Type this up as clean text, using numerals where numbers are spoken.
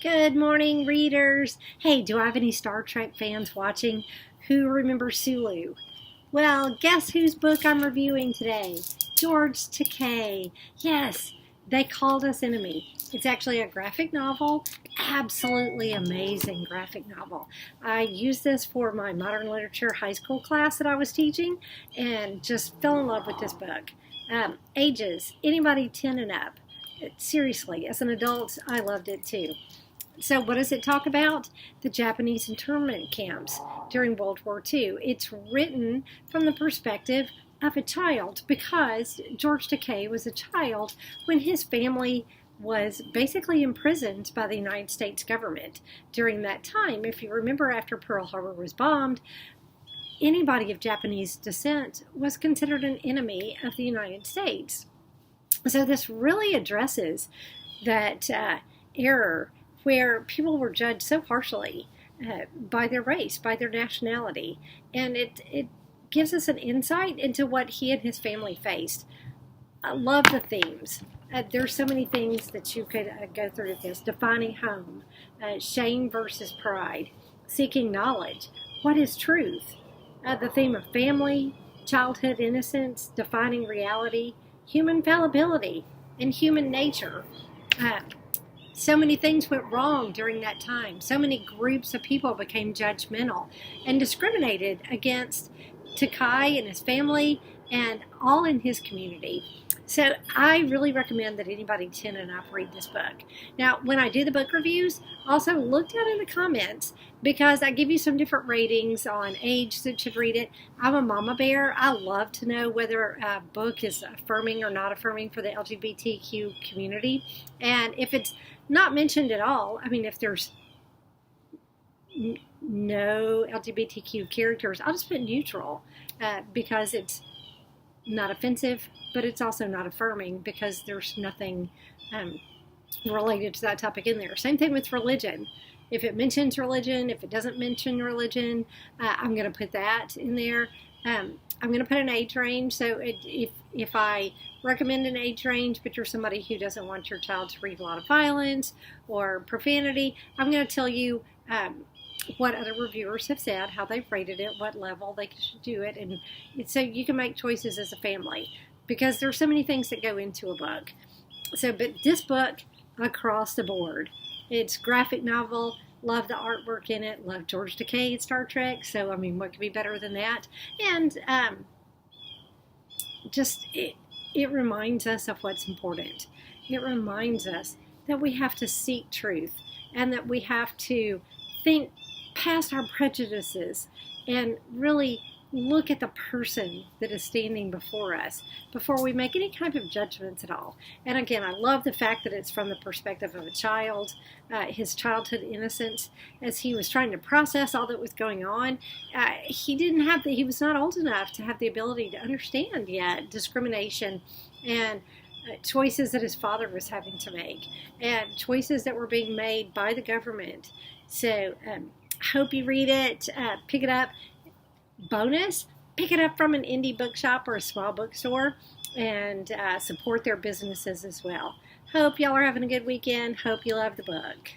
Good morning, readers. Hey, do I have any Star Trek fans watching who remember Sulu? Well, guess whose book I'm reviewing today? George Takei. Yes, They Called Us Enemy. It's actually a graphic novel, absolutely amazing graphic novel. I used this for my modern literature high school class that I was teaching and just fell in love with this book. Ages, anybody 10 and up. Seriously, as an adult, I loved it too. So what does it talk about? The Japanese internment camps during World War II. It's written from the perspective of a child because George Takei was a child when his family was basically imprisoned by the United States government during that time. If you remember, after Pearl Harbor was bombed, anybody of Japanese descent was considered an enemy of the United States. So this really addresses that error where people were judged so harshly by their race, by their nationality. And it gives us an insight into what he and his family faced. I love the themes. There's so many things that you could go through this. Defining home, shame versus pride, seeking knowledge, what is truth, the theme of family, childhood innocence, defining reality, human fallibility, and human nature. So many things went wrong during that time. So many groups of people became judgmental and discriminated against Takei and his family and all in his community. So I really recommend that anybody 10 and up read this book. Now, when I do the book reviews, also look down in the comments because I give you some different ratings on age that should read it. I'm a mama bear. I love to know whether a book is affirming or not affirming for the LGBTQ community. And if it's not mentioned at all, I mean, if there's no LGBTQ characters, I'll just put neutral because it's not offensive, but it's also not affirming because there's nothing related to that topic in there. Same thing with religion. If it mentions religion, if it doesn't mention religion, I'm going to put that in there. I'm going to put an age range. So if I recommend an age range, but you're somebody who doesn't want your child to read a lot of violence or profanity, I'm going to tell you what other reviewers have said, how they've rated it, what level they should do it, and so you can make choices as a family because there's so many things that go into a book. So, but this book across the board, it's graphic novel. Love the artwork in it. Love George Takei at Star Trek. So, I mean, what could be better than that? And it reminds us of what's important. It reminds us that we have to seek truth and that we have to think past our prejudices and really look at the person that is standing before us before we make any kind of judgments at all. And again, I love the fact that it's from the perspective of a child, his childhood innocence, as he was trying to process all that was going on. He was not old enough to have the ability to understand yet discrimination and choices that his father was having to make and choices that were being made by the government. So hope you read it, pick it up. Bonus, pick it up from an indie bookshop or a small bookstore and support their businesses as well. Hope y'all are having a good weekend. Hope you love the book.